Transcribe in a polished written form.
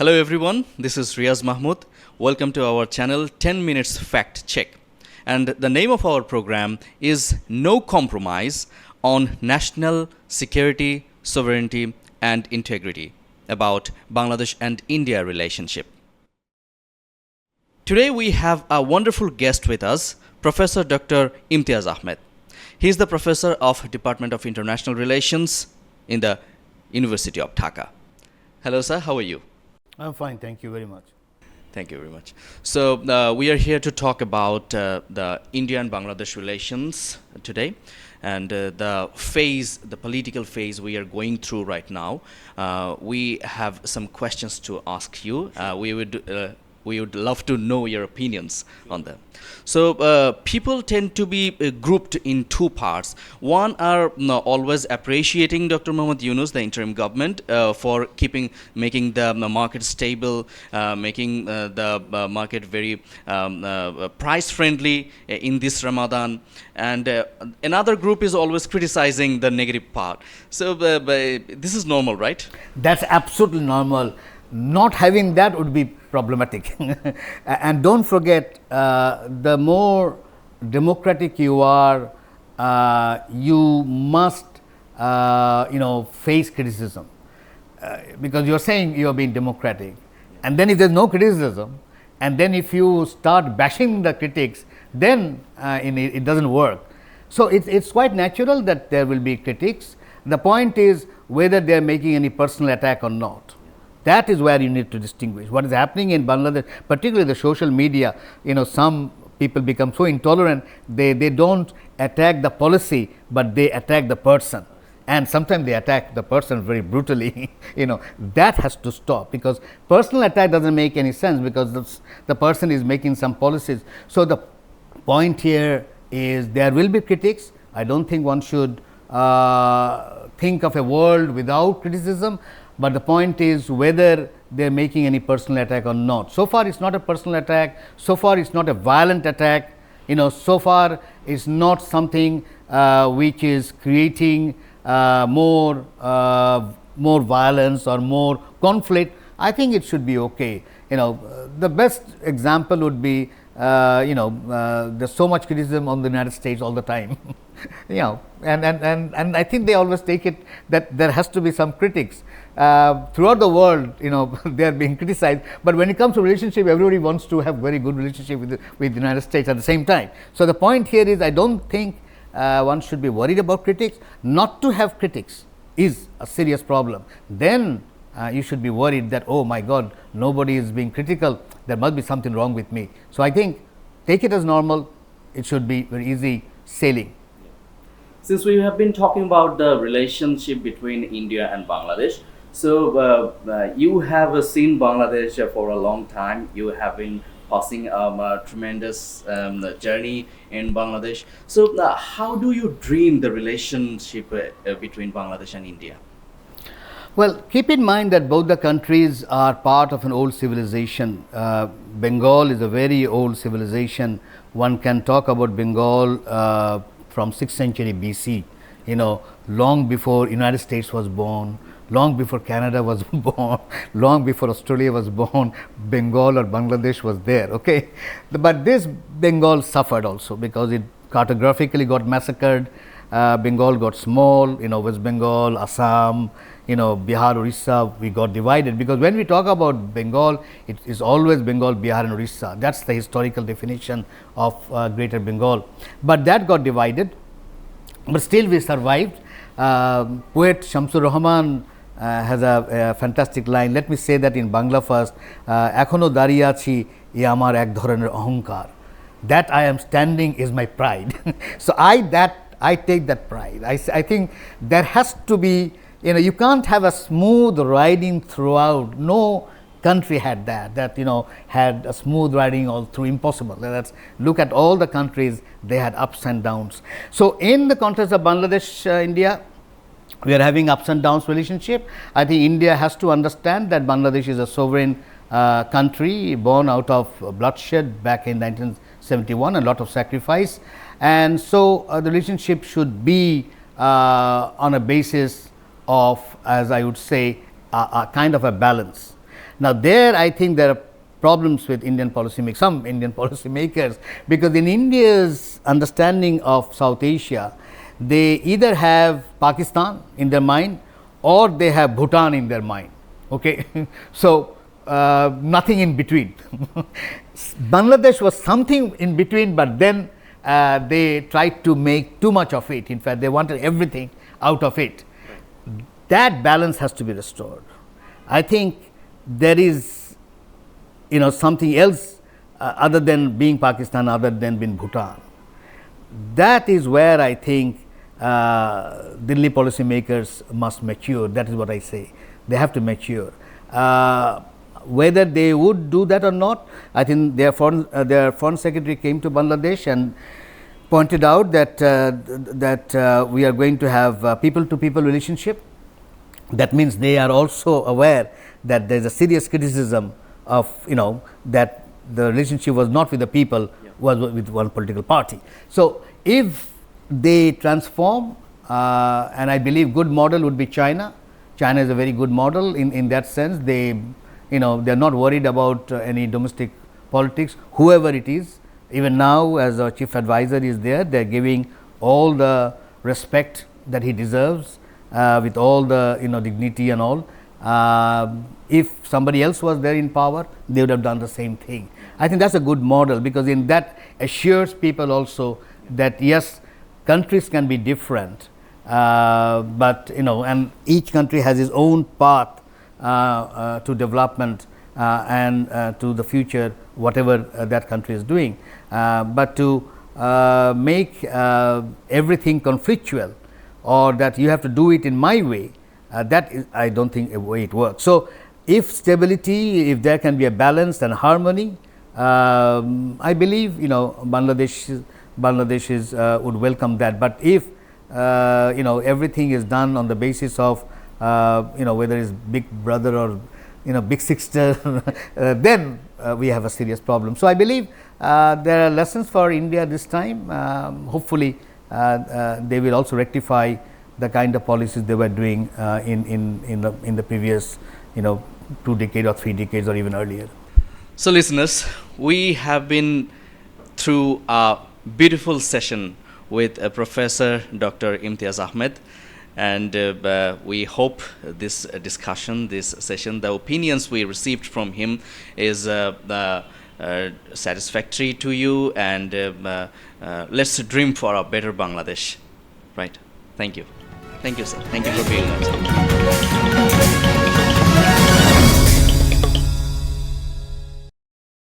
Hello everyone, this is Riaz Mahmood. Welcome to our channel 10 Minutes Fact Check. And the name of our program is No Compromise on National Security, Sovereignty and Integrity about Bangladesh and India relationship. Today we have a wonderful guest with us, Professor Dr. Imtiaz Ahmed. He is the professor of Department of International Relations in the University of Dhaka. Hello sir, how are you? I'm fine, thank you very much. Thank you very much. So we are here to talk about the India and Bangladesh relations today, and the political phase we are going through right now. We have some questions to ask you. We would love to know your opinions on them. So people tend to be grouped in two parts. One are always appreciating Dr. Muhammad Yunus, the interim government, for making the market stable, making the market very price friendly in this Ramadan. And another group is always criticizing the negative part. So this is normal, right? That's absolutely normal. Not having that would be problematic. And don't forget, the more democratic you are, you must face criticism, because you're saying you're being democratic, and then if there's no criticism, and then if you start bashing the critics, then it doesn't work. So it's quite natural that there will be critics. The point is whether they're making any personal attack or not. That is where you need to distinguish. What is happening in Bangladesh, particularly the social media, some people become so intolerant, they don't attack the policy, but they attack the person. And sometimes they attack the person very brutally. That has to stop, because personal attack doesn't make any sense, because the person is making some policies. So the point here is there will be critics. I don't think one should think of a world without criticism. But the point is whether they are making any personal attack or not. So far it's not a personal attack, so far it's not a violent attack, so far it's not something which is creating more violence or more conflict. I think it should be okay. The best example would be there's so much criticism on the United States all the time. And I think they always take it that there has to be some critics. Throughout the world, they are being criticized, but when it comes to relationship, everybody wants to have very good relationship with the United States at the same time. So the point here is, I don't think one should be worried about critics. Not to have critics is a serious problem. Then you should be worried that, oh my God, nobody is being critical, there must be something wrong with me. So I think take it as normal. It should be very easy sailing. Since we have been talking about the relationship between India and Bangladesh, so you have seen Bangladesh for a long time. You have been passing a tremendous journey in Bangladesh. So how do you dream the relationship between Bangladesh and India? Well, keep in mind that both the countries are part of an old civilization. Bengal is a very old civilization. One can talk about Bengal from 6th century BC, long before United States was born, long before Canada was born, long before Australia was born, Bengal or Bangladesh was there, okay. But this Bengal suffered also, because it cartographically got massacred. Bengal got small, West Bengal, Assam, Bihar, Orissa, we got divided, because when we talk about Bengal, it is always Bengal, Bihar and Orissa. That's the historical definition of Greater Bengal. But that got divided, but still we survived. Poet Shamsur Rahman has a fantastic line. Let me say that in Bangla first. Ekhono dariye achi e amar ek dhoroner ahonkar. That I am standing is my pride. So I take that pride. I think there has to be, you can't have a smooth riding throughout. No country had that had a smooth riding all through. Impossible. Look at all the countries, they had ups and downs. So in the context of Bangladesh, India, we are having ups and downs relationship. I think India has to understand that Bangladesh is a sovereign country born out of bloodshed back in 1971, a lot of sacrifice. And so the relationship should be on a basis of, as I would say, a kind of a balance. Now, there I think there are problems with Indian policymakers, some Indian policymakers, because in India's understanding of South Asia, they either have Pakistan in their mind or they have Bhutan in their mind. Okay, so nothing in between. Bangladesh was something in between, but then they tried to make too much of it. In fact, they wanted everything out of it. That balance has to be restored. I think there is, something else other than being Pakistan, other than being Bhutan. That is where I think Delhi policymakers must mature. That is what I say. They have to mature. Whether they would do that or not, I think their foreign secretary came to Bangladesh and pointed out that we are going to have people-to-people relationship. That means they are also aware that there is a serious criticism of that the relationship was not with the people, was with one political party. So, if they transform, and I believe good model would be China. China is a very good model in that sense. They are not worried about any domestic politics, whoever it is. Even now, as our chief advisor is there, they are giving all the respect that he deserves, with all the dignity and all. If somebody else was there in power, they would have done the same thing. I think that's a good model, because in that assures people also that yes, countries can be different, but and each country has its own path to development and to the future, whatever that country is doing. But to make everything conflictual, or that you have to do it in my way, that is, I don't think, a way it works. So, if stability, if there can be a balance and harmony, I believe Bangladesh would welcome that. But if everything is done on the basis of whether it's big brother or big sister, then we have a serious problem. So, I believe there are lessons for India this time. Hopefully, they will also rectify the kind of policies they were doing in the previous 2 decades or 3 decades or even earlier. So, listeners, we have been through a beautiful session with Professor Dr. Imtiaz Ahmed, and we hope this discussion, this session, the opinions we received from him is satisfactory to you, and let's dream for a better Bangladesh. Right? Thank you. Thank you, sir. Thank you for being with us.